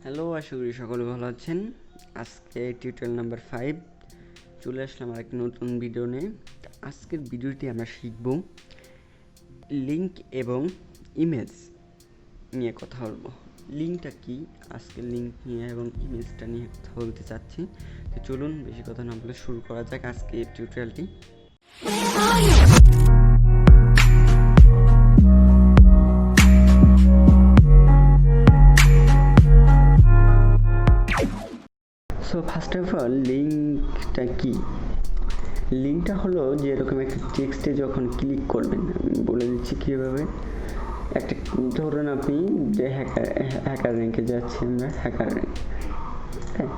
Hello, আশা করি সকলে ভালো আছেন। আজকে টিউটোরিয়াল নাম্বার 5 চলে আসলাম আরেকটি নতুন ভিডিও নিয়ে। আজকের ভিডিওটি আমরা শিখব লিঙ্ক এবং ইমেজ নিয়ে কথা বলবো। লিঙ্কটা কি, আজকে লিঙ্ক নিয়ে এবং ইমেজটা নিয়ে কথা বলতে চাচ্ছি। তো চলুন বেশি কথা না বলে শুরু করা যাক আজকে এই টিউটোরিয়ালটি। সো ফার্স্ট অফ অল লিঙ্কটা কি? লিঙ্কটা হলো যে এরকম একটা টেক্সটে যখন ক্লিক করবেন, আমি বলে দিচ্ছি কীভাবে। একটা ধরুন আপনি যে হ্যাকার র্যাঙ্কে যাচ্ছি, আমরা হ্যাকার র্যাঙ্ক, হ্যাঁ,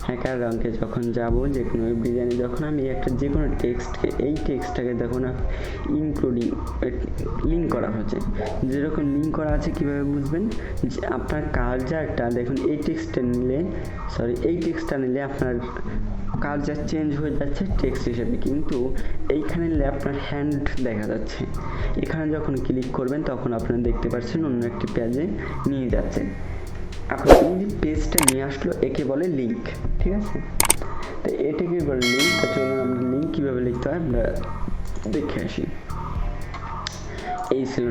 হ্যাকার র্যাঙ্কে যখন যাব, যে কোনো ওয়েব ডিজাইনে যখন আমি একটা যে কোনো টেক্সটকে, এই টেক্সটটাকে দেখুন ইনক্লুডিং লিঙ্ক করা হচ্ছে। যেরকম লিঙ্ক করা আছে কীভাবে বুঝবেন? যে আপনার কার্জারটা দেখুন এই টেক্সটটা নিলে আপনার কার্জার চেঞ্জ হয়ে যাচ্ছে টেক্সট হিসেবে, কিন্তু এইখানে নিলে আপনার হ্যান্ড দেখা যাচ্ছে। এখানে যখন ক্লিক করবেন তখন আপনারা দেখতে পাচ্ছেন অন্য একটি পেজে নিয়ে যাচ্ছে। এখন এই যে পেজটা নিয়ে আসলো একে বলে লিঙ্ক, ঠিক আছে? তো এটাকে বলে লিঙ্ক। তো চলুন আমরা লিঙ্ক কীভাবে লিখতে হয় আমরা দেখে আসি। এই ছিল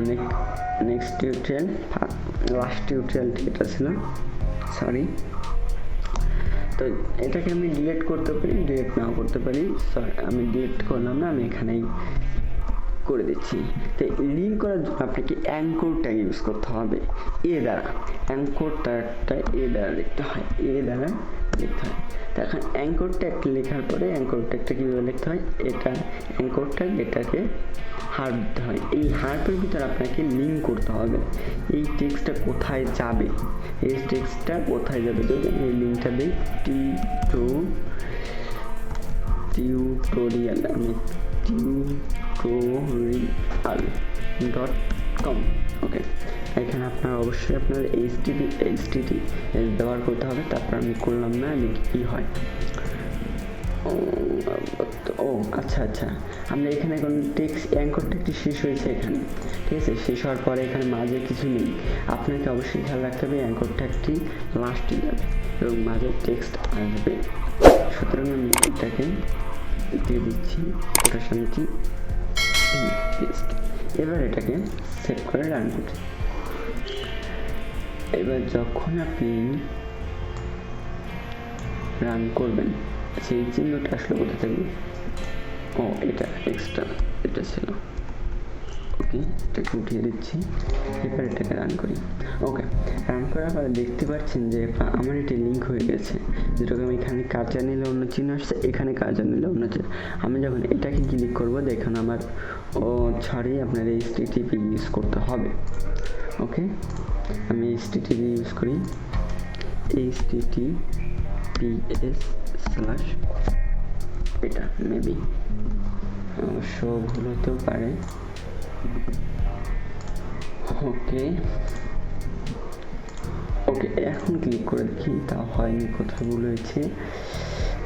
নেক্সট টিউটোরিয়াল, লাস্ট টিউটোরিয়ালটি এটা ছিল, সরি। তো এটাকে আমি ডিলিট করতে পারি, ডিলিট নাও করতে পারি। সরি, আমি ডিলিট করলাম না, আমি এখানেই করে দিচ্ছি। তো লিঙ্ক করার জন্য আপনাকে অ্যাঙ্কর ট্যাগ ইউজ করতে হবে। অ্যাঙ্কর ট্যাগটা এ দ্বারা লিখতে হয়, তো এখন অ্যাঙ্কর ট্যাগ লেখার পরে অ্যাঙ্কর ট্যাগটা কীভাবে লিখতে হয়, এটা অ্যাঙ্কর ট্যাগ, এটাকে হার দিতে হয়। এই হারপের ভিতরে আপনাকে লিঙ্ক করতে হবে এই টেক্সটটা কোথায় যাবে, যদি এই লিঙ্কটা দিই টিউটোরিয়াল, আমি tutorial.com, ওকে। এখানে আপনার অবশ্যই আপনার এইচটিটিপি ব্যবহার করতে হবে। তারপর আমি করলাম না, লিখি কি হয়। আচ্ছা, আমরা এখানে এখন টেক্সট অ্যাঙ্কর ট্যাগটি শেষ হয়েছে এখানে, ঠিক আছে? শেষ হওয়ার পরে এখানে মাঝে কিছু নেই। আপনাকে অবশ্যই খেয়াল রাখতে হবে অ্যাঙ্কর ট্যাগটি লাস্টে যাবে এবং মাঝে টেক্সট আসবে। সুতরাং আমি এটাকে দিয়ে দিচ্ছি, ওটার সামনে কি পেস্ট। এবার এটাকে সেভ করে রান করছি। এবার যখন আপনি রান করবেন, সেই চিহ্নটা আসলে কোথা থেকে? এটা এক্সট্রা, এটা ছিল, ওকে। এটাকে উঠিয়ে দিচ্ছি। এবার এটাকে রান করি। ওকে, রান করার পরে দেখতে পাচ্ছেন যে আমার এটি লিঙ্ক হয়ে গেছে। যেরকম এখানে কার্জার নিলে অন্য চিহ্ন আসছে, এখানে কার্জার নিলে অন্য চিহ্ন। আমি যখন এটাকে ক্লিক করবো দেখুন আমার আপনার এইচটিটিপি ইউজ করতে হবে। ওকে, আমি এইচটিটিপি ইউজ করি, https/ এটা মেবি অবশ্য ভুল হতেও পারে। ওকে, এখন ক্লিক করে দেখি, তা হয়নি। কোথায় ভুল হয়েছে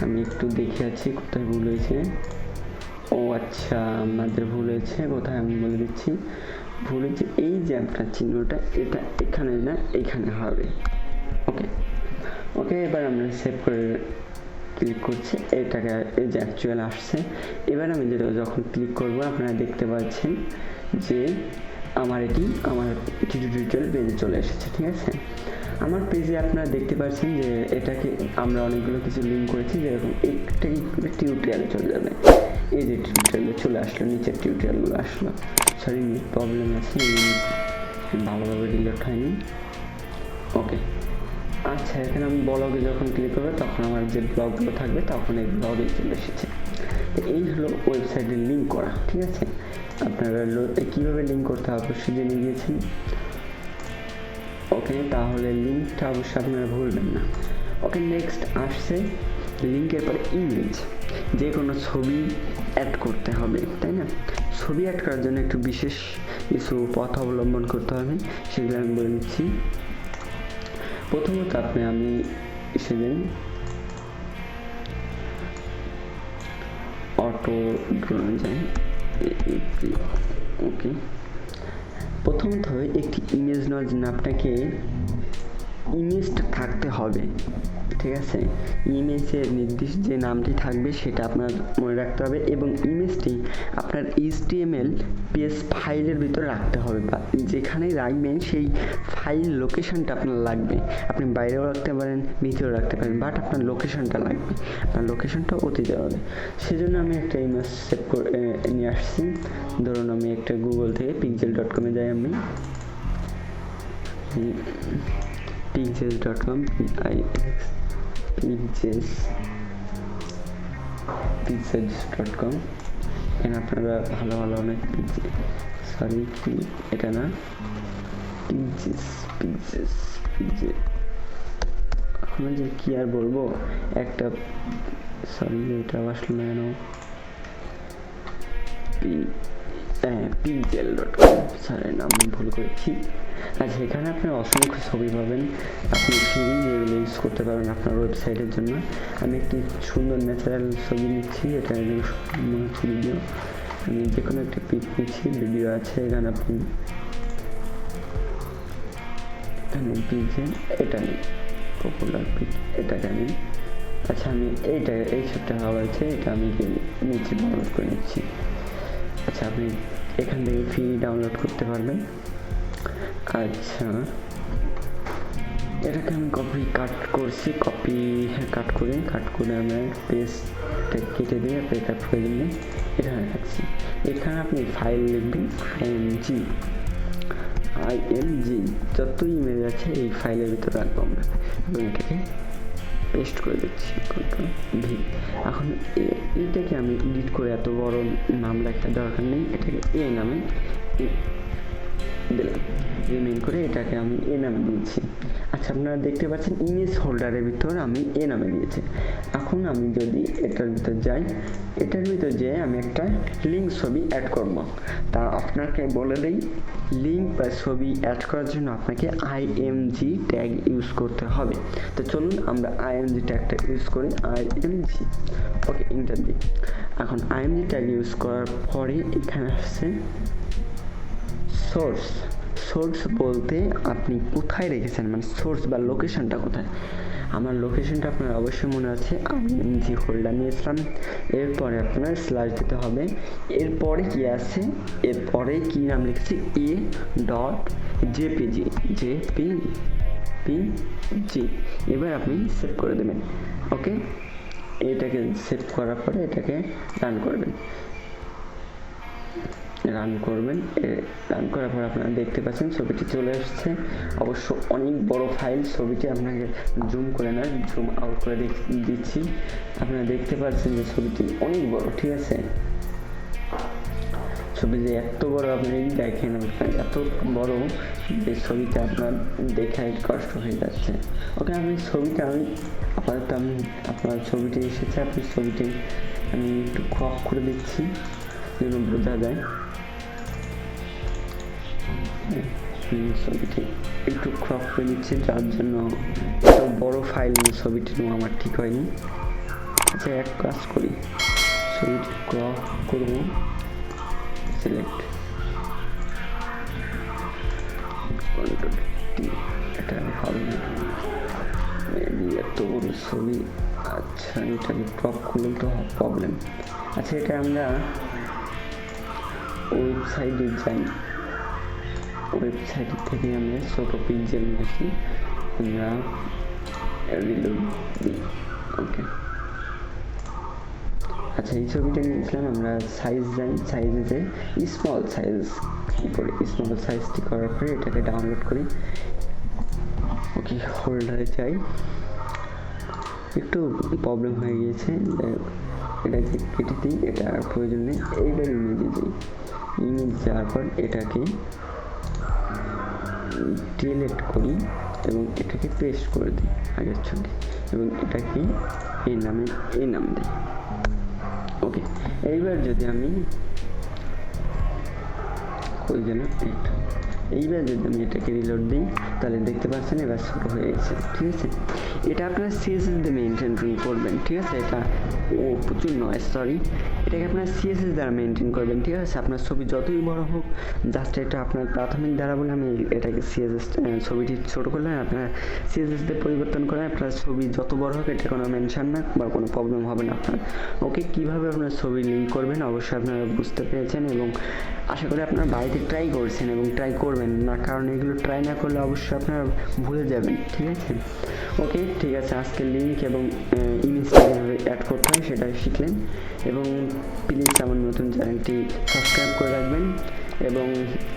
আমি একটু দেখে আছি, কোথায় ভুল হয়েছে। আচ্ছা, আমাদের ভুল হয়েছে কোথায় আমি বলে দিচ্ছি। ভুল হয়েছে এই যে আপনার চিহ্নটা, এটা এখানে না এখানে হবে। ওকে, এবার আমরা সেভ করে ক্লিক করছি, এটাকে এই যে অ্যাকচুয়াল আসছে। এবার আমি যেটা যখন ক্লিক করব আপনারা দেখতে পাচ্ছেন যে আমার টিউটোরিয়াল পেজে চলে এসেছে, ঠিক আছে? আমার পেজে আপনারা দেখতে পাচ্ছেন যে এটাকে আমরা অনেকগুলো কিছু লিঙ্ক করেছি, যেরকম একটা টিউটোরিয়ালে চলে যাবে। এই যে টিউটোরিয়ালে চলে আসলো, নিচের টিউটোরিয়ালগুলো আসলো। সরি, প্রবলেম আছে, ভালোভাবে ডিলিট হয়নি। ওকে, আচ্ছা, এখানে আমি ব্লগে যখন ক্লিক করবো তখন আমার যে ব্লগগুলো থাকবে তখন এই ব্লগে চলে এসেছে। তো এই হলো ওয়েবসাইটের লিঙ্ক করা, ঠিক আছে? আপনারা কীভাবে লিঙ্ক করতে হবে অবশ্যই জেনে গিয়েছেন। ওকে, তাহলে লিঙ্কটা অবশ্যই আপনারা ভুলবেন না। ওকে, নেক্সট আসছে লিঙ্কের পরে ইমেজ। যে কোনো ছবি অ্যাড করতে হবে, তাই না? ছবি অ্যাড করার জন্য একটু বিশেষ কিছু পথ অবলম্বন করতে হবে, সেগুলো আমি বলে দিচ্ছি। প্রথমত আমি সেদিন অটো ড্রোনে যাই। ওকে, প্রথমত একটি ইমেজ নেওয়ার জন্য আপনাকে ইমেজটা থাকতে হবে, ঠিক আছে? ইমেজের নির্দিষ্ট যে নামটি থাকবে সেটা আপনার মনে রাখতে হবে এবং ইমেজটি আপনার HTML পেজ ফাইলের ভিতরে রাখতে হবে, বা যেখানেই রাখবেন সেই ফাইল লোকেশনটা আপনার লাগবে। আপনি বাইরেও রাখতে পারেন, ভিতরেও রাখতে পারেন, বাট আপনার লোকেশনটা লাগবে, আপনার লোকেশনটা অতি জরুরি। সেজন্য আমি একটা ইমেজ সেভ করে নিয়ে আসছি। ধরুন আমি একটা গুগল থেকে pixel.com যাই, আমি pixel.com pixels.com এখানে আপনারা ভালো ভালো অনেক সরি কি এটা না পিক্সেস এখন যে কি আর বলবো, একটা সরি এটা আসলে না কেন pixel.com, সরি নাম ভুল করেছি। আচ্ছা, এখানে আপনি অসংখ্য ছবি পাবেন, আপনি ফ্রি যেগুলো ইউজ করতে পারবেন আপনার ওয়েবসাইটের জন্য। আমি একটি সুন্দর ন্যাচারাল ছবি নিচ্ছি, এটা মনে হচ্ছে ভিডিও, আমি যে কোনো একটা পিক নিচ্ছি, ভিডিও আছে এখানে, আপনি এখানে পিক্সেল এটা নিই, পপুলার পিক এটাকে নিই। আচ্ছা, আমি এই সবটা হওয়া আছে, এটা আমি নিচে ডাউনলোড করে নিচ্ছি। আচ্ছা, আপনি এখান থেকে ফ্রি ডাউনলোড করতে পারবেন। আচ্ছা, এটাকে আমি কাট করে আমরা পেজটা কেটে দিয়ে ব্রেকআপ করে দিয়ে এখানে রাখছি। এখানে আপনি ফাইল লিখবেন img যত ইমেজ আছে এই ফাইলের ভিতরে রাখবো আমরা, এবং এটাকে পেস্ট করে দিচ্ছি Ctrl+V। এখন এটাকে আমি এডিট করে এত বড় নাম লেখার দরকার নেই, এটাকে এ নামে দিলাম, রিমেইন করে এটাকে আমি এ নামে দিয়েছি। আচ্ছা, আপনারা দেখতে পাচ্ছেন ইমেজ হোল্ডারের ভিতর আমি এ নামে দিয়েছি। এখন আমি যদি এটার ভিতর যাই, এটার ভিতর যেয়ে আমি একটা লিঙ্ক ছবি অ্যাড করব। তা আপনাকে বলে দেই, লিঙ্ক বা ছবি অ্যাড করার জন্য আপনাকে img ট্যাগ ইউজ করতে হবে। তো চলুন আমরা img ট্যাগটা ইউজ করি, img, ওকে, এন্টার দিই। এখন img ট্যাগ ইউজ করার পরে এখানে আসছে সোর্স বলতে আপনি কোথায় রেখেছেন, মানে সোর্স বা লোকেশনটা কোথায়। আমার লোকেশনটা আপনার অবশ্যই মনে আছে, img হোল্ডার নিয়েছিলাম। এরপরে আপনার স্ল্যাশ দিতে হবে। এরপরে কি আছে, এরপরে কি নাম লিখেছি, a.jpg, এবার আপনি সেভ করে দেবেন। ওকে, এটাকে সেভ করার পরে এটাকে রান করবেন। রান করার পর আপনারা দেখতে পাচ্ছেন ছবিটি চলে আসছে। অবশ্য অনেক বড় ফাইল, ছবিটি আপনাকে জুম করে না জুম আউট করে দিচ্ছি। আপনারা দেখতে পাচ্ছেন যে ছবিটি অনেক বড়, ঠিক আছে? ছবি যে এত বড় আপনি দেখেন, এত বড় যে ছবিটা আপনার দেখে কষ্ট হয়ে যাচ্ছে। ওকে, আমি আপাতত আপনার ছবিটি এসেছে, আপনি ছবিটি আমি একটু ক্রপ করে দিচ্ছি যেন বোঝা যায়। ছবিটি একটু ক্রপ করে দিচ্ছি, যার জন্য এত বড় ফাইল ছবিটি আমার ঠিক হয়নি। আচ্ছা, এক কাজ করি, ছবিটি ক্রপ করব, সিলেক্ট, এটা হবে না, এত বড় ছবি। আচ্ছা, এটাকে ক্রপ করলে তো প্রবলেম। আচ্ছা, এটা আমরা ওয়েবসাইটে যাই, ওয়েবসাইট থেকে আমরা ছোট পিক্সেল নিয়েছি, আমরা রিলোড দিই। ওকে, আচ্ছা, এই ছবিটা নিয়েছিলাম আমরা, সাইজে যে স্মল সাইজ করি, স্মল সাইজটি করার পরে এটাকে ডাউনলোড করি। ওকে, হোল্ডারে যাই, একটু প্রবলেম হয়ে গিয়েছে, এটাকে কেটে দিই, এটা আর প্রয়োজন নেই। এইবার ইমেজ যাওয়ার পর এটাকে ডিলিট করি এবং এটাকে পেস্ট করে দিই আগের ছবি, এবং এটাকে এই নাম দিই। ওকে, এইবার যদি আমি এটাকে রিলোড দিই, তাহলে দেখতে পাচ্ছেন এবার ছোট হয়ে গেছে, ঠিক আছে? এটা আপনারা সিএসএস দিয়ে মেনটেন করবেন, ঠিক আছে? এটা প্রচুর নয়, সরি, এটাকে আপনার সিএসএস দ্বারা মেনটেন করবেন, ঠিক আছে? আপনার ছবি যতই বড় হোক, জাস্ট এটা আপনার প্রাথমিক দ্বারা বলে আমি এটাকে সিএসএস ছবিটি ছোটো করলেন, আপনার সিএসএস দিয়ে পরিবর্তন করেন, আপনার ছবি যত বড় হোক এটা কোনো মেনশন না বা কোনো প্রবলেম হবে না আপনার। ওকে, কীভাবে আপনার ছবি লিঙ্ক করবেন অবশ্যই আপনারা বুঝতে পেরেছেন এবং আশা করি আপনারা বাড়িতে ট্রাই করছেন এবং ট্রাই করবেন না, কারণ এগুলো ট্রাই না করলে অবশ্যই আপনারা ভুলে যাবেন, ঠিক আছে? ওকে, ঠিক আছে, আজকে লিঙ্ক এবং ইমেজটা কীভাবে অ্যাড করতে হয় সেটা শিখলেন এবং প্লিজ আমার নতুন চ্যানেলটি সাবস্ক্রাইব করে রাখবেন এবং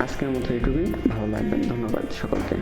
আজকের মতো এটুকুই, ভালো লাগবেন। ধন্যবাদ সকলকে।